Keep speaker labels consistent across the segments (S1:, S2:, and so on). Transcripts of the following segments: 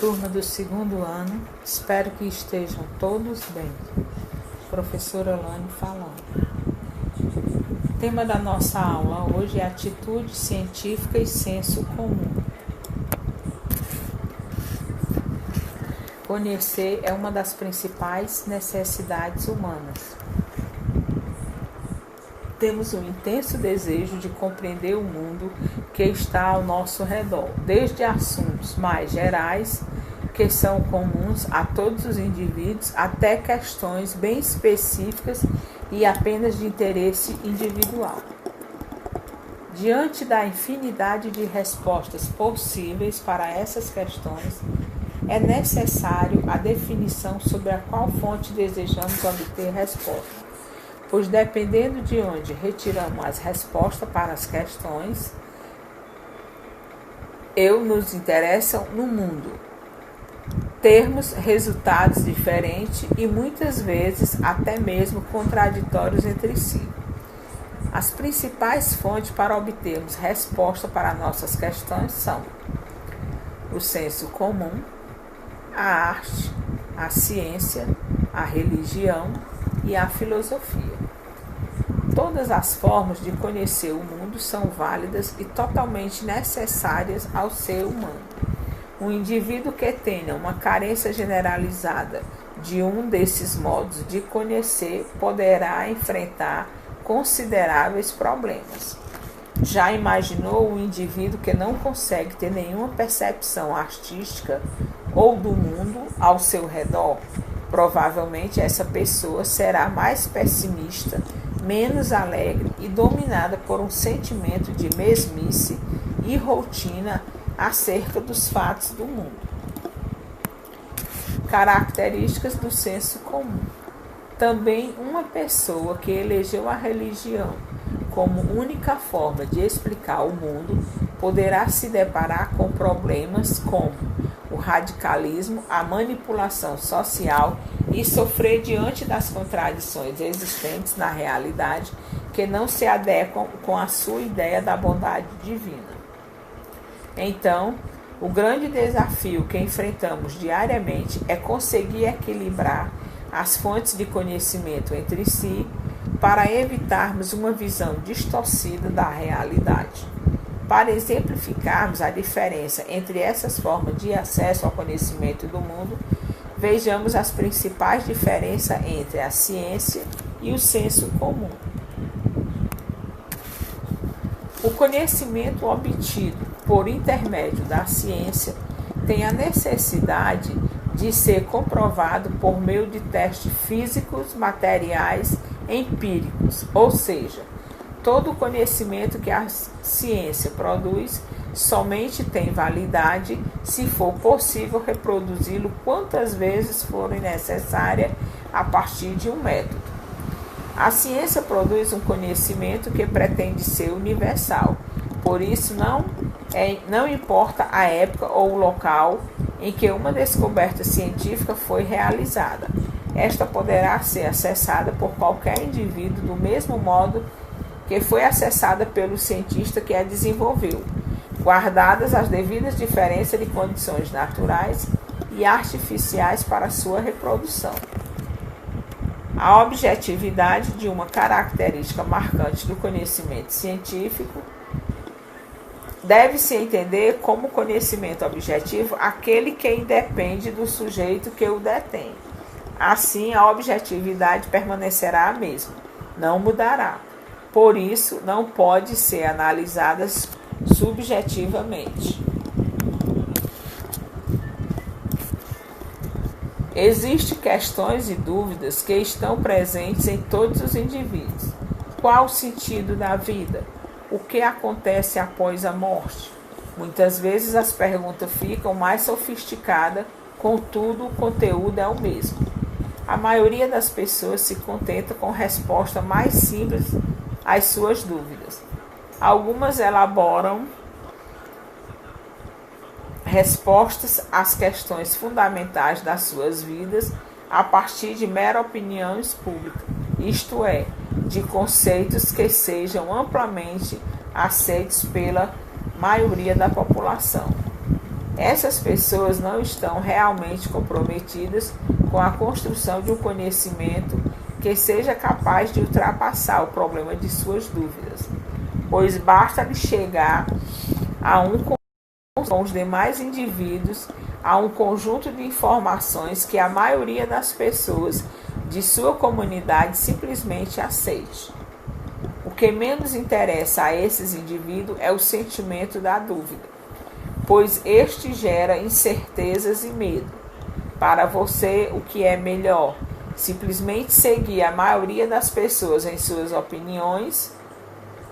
S1: Turma do segundo ano, espero que estejam todos bem. Professora Lane falando. O tema da nossa aula hoje é atitude científica e senso comum. Conhecer é uma das principais necessidades humanas. Temos um intenso desejo de compreender o mundo que está ao nosso redor, desde assuntos mais gerais, que são comuns a todos os indivíduos, até questões bem específicas e apenas de interesse individual. Diante da infinidade de respostas possíveis para essas questões, é necessário a definição sobre a qual fonte desejamos obter resposta, pois dependendo de onde retiramos as respostas para as questões, nos interessam no mundo. Termos resultados diferentes e muitas vezes até mesmo contraditórios entre si. As principais fontes para obtermos resposta para nossas questões são o senso comum, a arte, a ciência, a religião e a filosofia. Todas as formas de conhecer o mundo são válidas e totalmente necessárias ao ser humano. Um indivíduo que tenha uma carência generalizada de um desses modos de conhecer poderá enfrentar consideráveis problemas. Já imaginou um indivíduo que não consegue ter nenhuma percepção artística ou do mundo ao seu redor? Provavelmente essa pessoa será mais pessimista, menos alegre e dominada por um sentimento de mesmice e rotina acerca dos fatos do mundo. Características do senso comum. Também uma pessoa que elegeu a religião como única forma de explicar o mundo poderá se deparar com problemas como o radicalismo, a manipulação social e sofrer diante das contradições existentes na realidade que não se adequam com a sua ideia da bondade divina. Então, o grande desafio que enfrentamos diariamente é conseguir equilibrar as fontes de conhecimento entre si para evitarmos uma visão distorcida da realidade. Para exemplificarmos a diferença entre essas formas de acesso ao conhecimento do mundo, vejamos as principais diferenças entre a ciência e o senso comum. O conhecimento obtido por intermédio da ciência tem a necessidade de ser comprovado por meio de testes físicos, materiais, empíricos, ou seja, todo o conhecimento que a ciência produz somente tem validade se for possível reproduzi-lo quantas vezes forem necessárias a partir de um método. A ciência produz um conhecimento que pretende ser universal, por isso não importa a época ou o local em que uma descoberta científica foi realizada. Esta poderá ser acessada por qualquer indivíduo do mesmo modo que foi acessada pelo cientista que a desenvolveu, guardadas as devidas diferenças de condições naturais e artificiais para sua reprodução. A objetividade de uma característica marcante do conhecimento científico deve-se entender como conhecimento objetivo aquele que independe do sujeito que o detém. Assim, a objetividade permanecerá a mesma, não mudará. Por isso, não pode ser analisada subjetivamente. Existem questões e dúvidas que estão presentes em todos os indivíduos. Qual o sentido da vida? O que acontece após a morte? Muitas vezes as perguntas ficam mais sofisticadas, contudo o conteúdo é o mesmo. A maioria das pessoas se contenta com resposta mais simples às suas dúvidas. Algumas elaboram respostas às questões fundamentais das suas vidas a partir de mera opiniões públicas, isto é, de conceitos que sejam amplamente aceitos pela maioria da população. Essas pessoas não estão realmente comprometidas com a construção de um conhecimento que seja capaz de ultrapassar o problema de suas dúvidas, pois basta-lhe chegar a com os demais indivíduos a um conjunto de informações que a maioria das pessoas de sua comunidade simplesmente aceite. O que menos interessa a esses indivíduos é o sentimento da dúvida, pois este gera incertezas e medo. Para você, o que é melhor? Simplesmente seguir a maioria das pessoas em suas opiniões,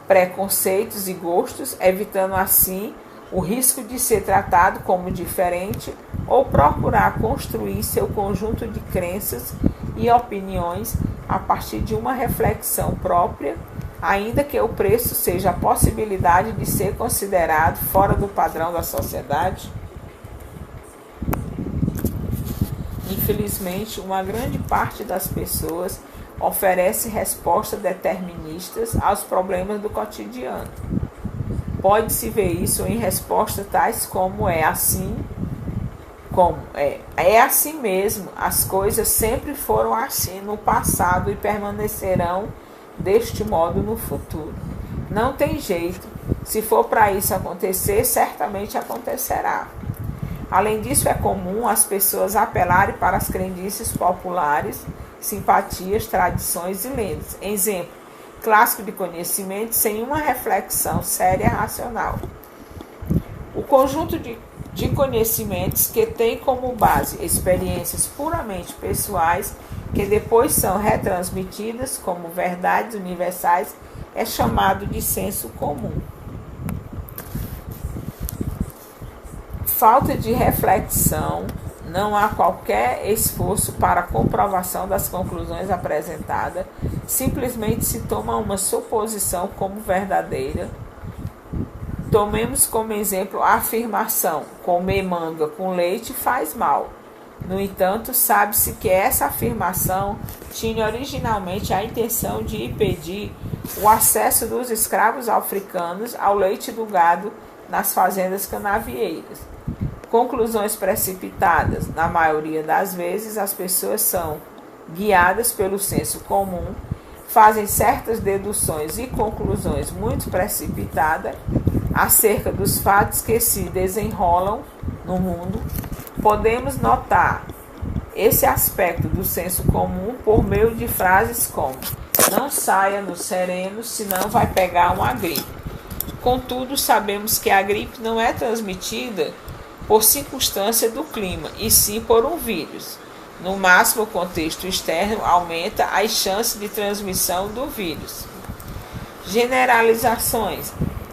S1: preconceitos e gostos, evitando assim o risco de ser tratado como diferente, ou procurar construir seu conjunto de crenças e opiniões a partir de uma reflexão própria, ainda que o preço seja a possibilidade de ser considerado fora do padrão da sociedade? Infelizmente, uma grande parte das pessoas oferece respostas deterministas aos problemas do cotidiano. Pode-se ver isso em respostas tais como é assim mesmo, as coisas sempre foram assim no passado e permanecerão deste modo no futuro. Não tem jeito, se for para isso acontecer, certamente acontecerá. Além disso, é comum as pessoas apelarem para as crendices populares, simpatias, tradições e lendas. Exemplo clássico de conhecimento sem uma reflexão séria e racional. O conjunto de conhecimentos que tem como base experiências puramente pessoais, que depois são retransmitidas como verdades universais, é chamado de senso comum. Falta de reflexão, não há qualquer esforço para a comprovação das conclusões apresentadas, simplesmente se toma uma suposição como verdadeira. Tomemos como exemplo a afirmação: comer manga com leite faz mal. No entanto, sabe-se que essa afirmação tinha originalmente a intenção de impedir o acesso dos escravos africanos ao leite do gado nas fazendas canavieiras. Conclusões precipitadas. Na maioria das vezes, as pessoas são guiadas pelo senso comum, fazem certas deduções e conclusões muito precipitadas acerca dos fatos que se desenrolam no mundo. Podemos notar esse aspecto do senso comum por meio de frases como: não saia no sereno, senão vai pegar uma gripe. Contudo, sabemos que a gripe não é transmitida por circunstância do clima, e sim por um vírus. No máximo, o contexto externo aumenta as chances de transmissão do vírus. Generalizações.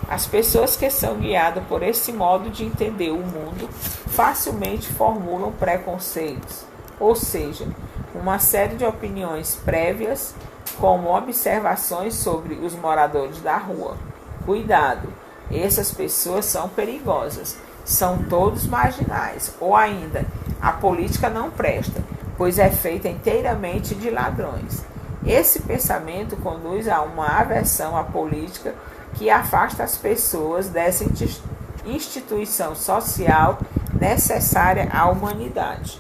S1: As pessoas que são guiadas por esse modo de entender o mundo facilmente formulam preconceitos, ou seja, uma série de opiniões prévias, como observações sobre os moradores da rua. Cuidado, essas pessoas são perigosas, são todos marginais, ou ainda, a política não presta, pois é feita inteiramente de ladrões. Esse pensamento conduz a uma aversão à política que afasta as pessoas dessa instituição social necessária à humanidade.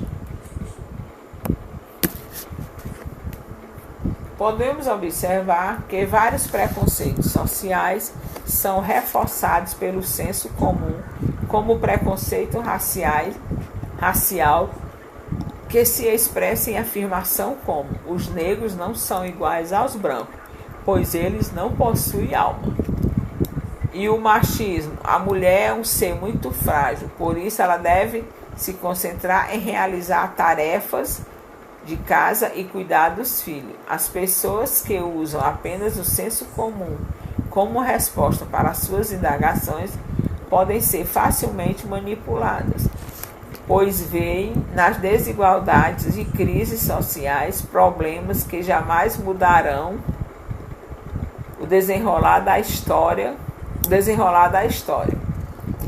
S1: Podemos observar que vários preconceitos sociais são reforçados pelo senso comum, como o preconceito racial, que se expressa em afirmação como: os negros não são iguais aos brancos, pois eles não possuem alma. E o machismo: a mulher é um ser muito frágil, por isso ela deve se concentrar em realizar tarefas de casa e cuidar dos filhos. As pessoas que usam apenas o senso comum como resposta para suas indagações podem ser facilmente manipuladas, pois veem nas desigualdades e crises sociais problemas que jamais mudarão o desenrolar da história.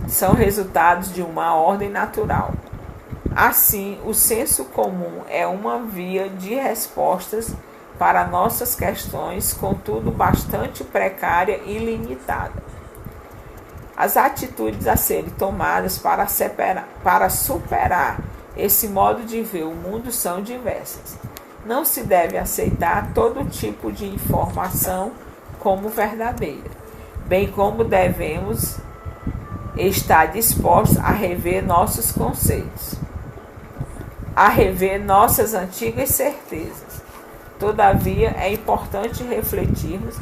S1: São resultados de uma ordem natural. Assim, o senso comum é uma via de respostas para nossas questões, contudo bastante precária e limitada. As atitudes a serem tomadas para superar esse modo de ver o mundo são diversas. Não se deve aceitar todo tipo de informação como verdadeira, bem como devemos estar dispostos a rever nossos conceitos, a rever nossas antigas certezas. Todavia, é importante refletirmos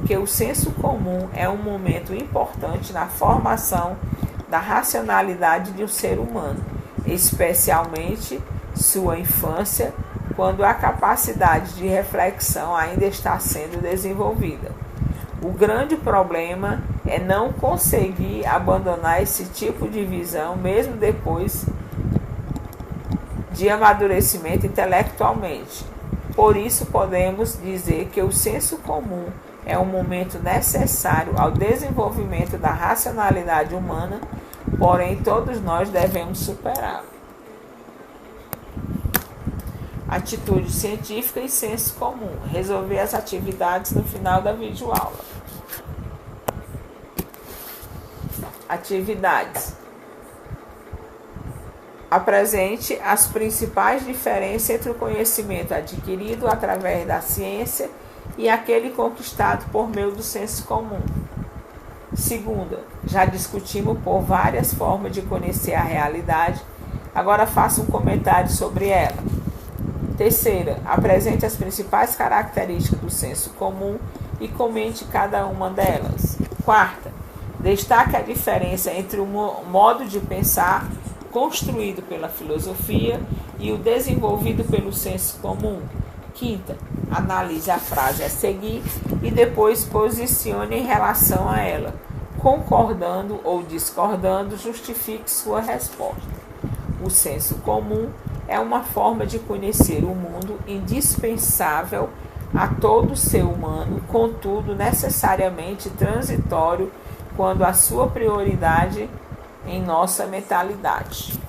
S1: que o senso comum é um momento importante na formação da racionalidade de um ser humano, especialmente sua infância, quando a capacidade de reflexão ainda está sendo desenvolvida. O grande problema é não conseguir abandonar esse tipo de visão mesmo depois de amadurecimento intelectualmente. Por isso, podemos dizer que o senso comum é um momento necessário ao desenvolvimento da racionalidade humana, porém todos nós devemos superá-lo. Atitude científica e senso comum. Resolver as atividades no final da videoaula. Atividades. Apresente as principais diferenças entre o conhecimento adquirido através da ciência e aquele conquistado por meio do senso comum. Segunda, já discutimos por várias formas de conhecer a realidade, agora faça um comentário sobre ela. Terceira, apresente as principais características do senso comum e comente cada uma delas. Quarta, destaque a diferença entre o modo de pensar construído pela filosofia e o desenvolvido pelo senso comum. Quinta, analise a frase a seguir e depois posicione em relação a ela. Concordando ou discordando, justifique sua resposta. O senso comum é uma forma de conhecer o mundo indispensável a todo ser humano, contudo necessariamente transitório quando a sua prioridade em nossa mentalidade.